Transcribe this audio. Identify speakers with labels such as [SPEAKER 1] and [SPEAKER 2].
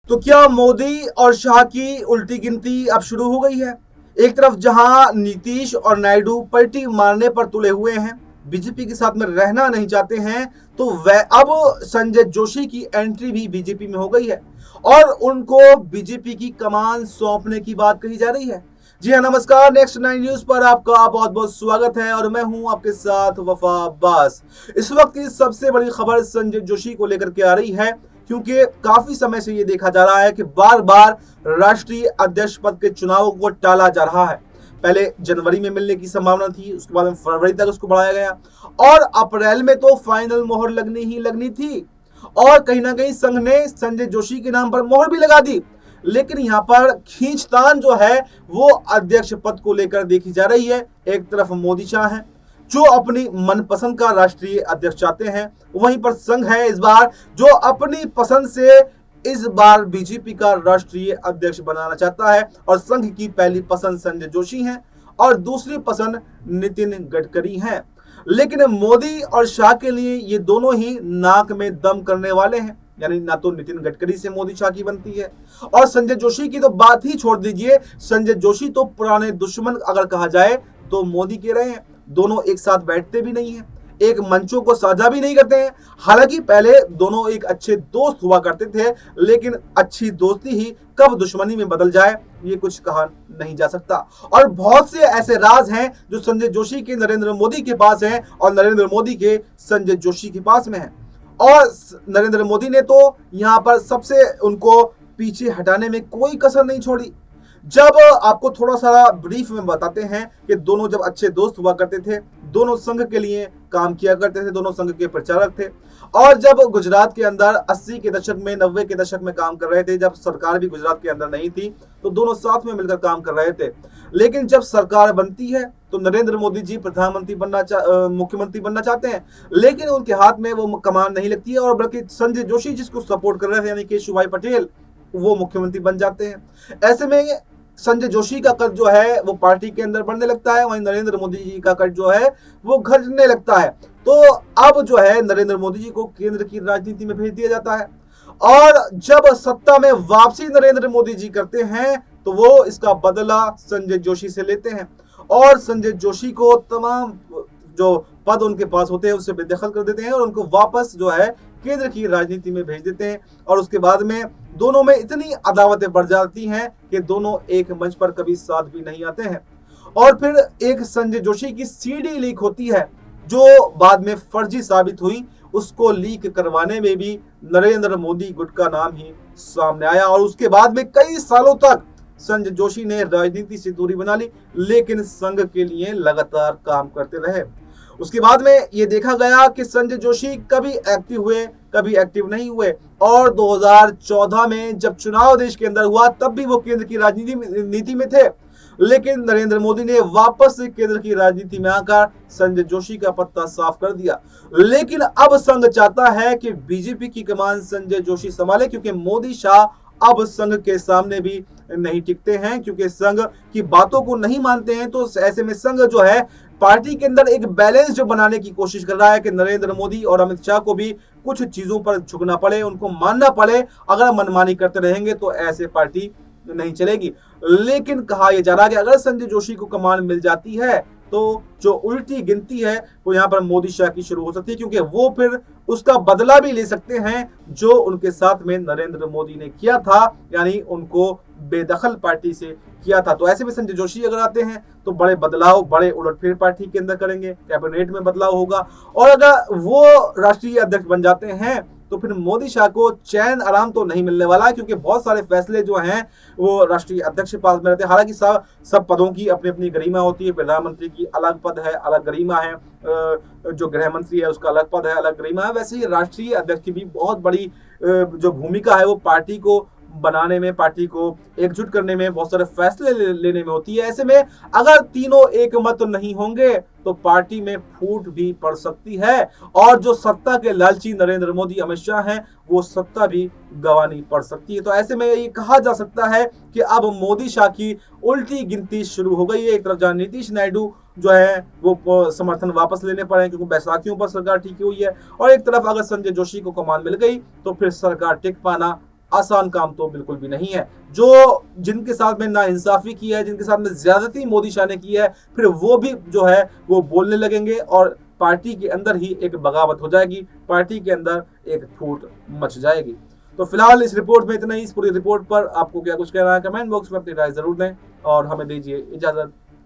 [SPEAKER 1] तो क्या मोदी और शाह की उल्टी गिनती अब शुरू हो गई है? एक तरफ जहां नीतीश और नायडू पलटी मारने पर तुले हुए हैं, बीजेपी के साथ में रहना नहीं चाहते हैं, तो वह अब संजय जोशी की एंट्री भी बीजेपी में हो गई है और उनको बीजेपी की कमान सौंपने की बात कही जा रही है। जी हाँ, नमस्कार। नेक्स्ट 9 न्यूज पर आपका बहुत बहुत स्वागत है और मैं हूं आपके साथ वफा अब्बास। इस वक्त की सबसे बड़ी खबर संजय जोशी को लेकर के आ रही है, क्योंकि काफी समय से ये देखा जा रहा है कि बार बार राष्ट्रीय अध्यक्ष पद के चुनाव को टाला जा रहा है। पहले जनवरी में मिलने की संभावना थी, उसके बाद में फरवरी तक उसको बढ़ाया गया और अप्रैल में तो फाइनल मोहर लगनी ही लगनी थी और कहीं ना कहीं संघ ने संजय जोशी के नाम पर मोहर भी लगा दी। लेकिन यहाँ पर खींचतान जो है वो अध्यक्ष पद को लेकर देखी जा रही है। एक तरफ मोदी शाह हैं जो अपनी मनपसंद का राष्ट्रीय अध्यक्ष चाहते हैं, वहीं पर संघ है इस बार जो अपनी पसंद से इस बार बीजेपी का राष्ट्रीय अध्यक्ष बनाना चाहता है और संघ की पहली पसंद संजय जोशी हैं और दूसरी पसंद नितिन गडकरी हैं। लेकिन मोदी और शाह के लिए ये दोनों ही नाक में दम करने वाले हैं, यानी ना तो नितिन गडकरी से मोदी शाह की बनती है और संजय जोशी की तो बात ही छोड़ दीजिए। संजय जोशी तो पुराने दुश्मन अगर कहा जाए तो मोदी के रहे हैं। दोनों एक साथ बैठते भी नहीं हैं, एक मंचों को साझा भी नहीं करते हैं। हालांकि पहले दोनों एक अच्छे दोस्त हुआ करते थे, लेकिन अच्छी दोस्ती ही कब दुश्मनी में बदल जाए ये कुछ कहा नहीं जा सकता। और बहुत से ऐसे राज हैं जो संजय जोशी के नरेंद्र मोदी के पास हैं और नरेंद्र मोदी के संजय जोशी के पास में हैं। और नरेंद्र मोदी ने तो यहाँ पर सबसे उनको पीछे हटाने में कोई कसर नहीं छोड़ी। जब आपको थोड़ा सा ब्रीफ में बताते हैं कि दोनों जब अच्छे दोस्त हुआ करते थे, दोनों संघ के लिए काम किया करते थे, दोनों संघ के प्रचारक थे और जब गुजरात के अंदर 80 के दशक में 90 के दशक में काम कर रहे थे, जब सरकार भी गुजरात के अंदर नहीं थी, तो दोनों साथ में मिलकर काम कर रहे थे। लेकिन जब सरकार बनती है तो नरेंद्र मोदी जी प्रधानमंत्री मुख्यमंत्री बनना चाहते हैं, लेकिन उनके हाथ में वो कमान नहीं लगती है और बल्कि संजय जोशी जिसको सपोर्ट कर रहे थे यानी केशुभाई पटेल, वो मुख्यमंत्री बन जाते हैं। ऐसे में संजय जोशी का कद जो है वो पार्टी के अंदर बढ़ने लगता है, वहीं नरेंद्र मोदी जी का कद जो है वो घटने लगता है। तो अब जो है नरेंद्र मोदी जी को केंद्र की राजनीति में भेज दिया जाता है और जब सत्ता में वापसी नरेंद्र मोदी जी करते हैं तो वो इसका बदला संजय जोशी से लेते हैं और संजय जोशी को तमाम जो पद उनके पास होते हैं उससे बेदखल कर देते हैं और उनको वापस जो है केंद्र की राजनीति में भेज देते हैं। और उसके बाद में दोनों में इतनी अदावतें बढ़ जाती हैं कि दोनों एक मंच पर कभी साथ भी नहीं आते हैं। और फिर एक संजय जोशी की सीडी लीक होती है जो बाद में फर्जी साबित हुई, उसको लीक करवाने में भी नरेंद्र मोदी गुट का नाम ही सामने आया और उसके बाद में कई सालों तक संजय जोशी ने राजनीति से दूरी बना ली, लेकिन संघ के लिए लगातार काम करते रहे। उसके बाद में ये देखा गया कि संजय जोशी कभी एक्टिव हुए कभी एक्टिव नहीं हुए और 2014 में जब चुनाव देश के अंदर हुआ तब भी वो केंद्र की राजनीति नीति में थे, लेकिन नरेंद्र मोदी ने वापस से केंद्र की राजनीति में आकर संजय जोशी का पत्ता साफ कर दिया। लेकिन अब संघ चाहता है कि बीजेपी की कमान संजय जोशी संभाले, क्योंकि मोदी शाह अब संघ के सामने भी नहीं टिकते हैं, क्योंकि संघ की बातों को नहीं मानते हैं। तो ऐसे में संघ जो है पार्टी के अंदर एक बैलेंस जो बनाने की कोशिश कर रहा है कि नरेंद्र मोदी और अमित शाह को भी कुछ चीजों पर झुकना पड़े, उनको मानना पड़े। अगर मनमानी करते रहेंगे तो ऐसे पार्टी नहीं चलेगी। लेकिन कहा यह जा रहा है कि अगर संजय जोशी को कमान मिल जाती है तो जो उल्टी गिनती है वो यहाँ पर मोदी शाह की शुरू हो सकती है, क्योंकि वो फिर उसका बदला भी ले सकते हैं जो उनके साथ में नरेंद्र मोदी ने किया था, यानी उनको बेदखल पार्टी से किया था। तो ऐसे में संजय जोशी अगर आते हैं तो बड़े बदलाव, बड़े उलटफेर पार्टी के अंदर करेंगे, कैबिनेट में बदलाव होगा और अगर वो राष्ट्रीय अध्यक्ष बन जाते हैं तो फिर मोदी शाह को चैन आराम तो नहीं मिलने वाला है, क्योंकि बहुत सारे फैसले जो हैं वो राष्ट्रीय अध्यक्ष के पास में रहते हैं। हालांकि सब पदों की अपनी अपनी गरिमा होती है। प्रधानमंत्री की अलग पद है, अलग गरिमा है, जो गृह मंत्री है उसका अलग पद है, अलग गरिमा है। वैसे ही राष्ट्रीय अध्यक्ष की भी बहुत बड़ी जो भूमिका है वो पार्टी को बनाने में, पार्टी को एकजुट करने में, बहुत सारे फैसले लेने में होती है। ऐसे में अगर तीनों एक मत नहीं होंगे तो पार्टी में फूट भी पड़ सकती है और जो सत्ता के लालची नरेंद्र मोदी, अमित शाह हैं, वो सत्ता भी गंवानी पड़ सकती है। तो ऐसे में ये कहा जा सकता है कि अब मोदी शाह की उल्टी गिनती शुरू हो गई है। एक तरफ जहां नीतीश नायडू जो है वो समर्थन वापस लेने पड़े क्योंकि बैसाखियों पर सरकार टिकी हुई है, और एक तरफ अगर संजय जोशी को कमान मिल गई तो फिर सरकार टिक पाना आसान काम तो बिल्कुल भी नहीं है। जो जिनके साथ में नाइंसाफी की है, जिनके साथ में ज्यादती मोदी शाह ने की है, फिर वो भी जो है वो बोलने लगेंगे और पार्टी के अंदर ही एक बगावत हो जाएगी, पार्टी के अंदर एक फूट मच जाएगी। तो फिलहाल इस रिपोर्ट में इतना ही। इस पूरी रिपोर्ट पर आपको क्या कुछ कहना है कमेंट बॉक्स में अपनी राय जरूर दें और हमें दीजिए इजाजत।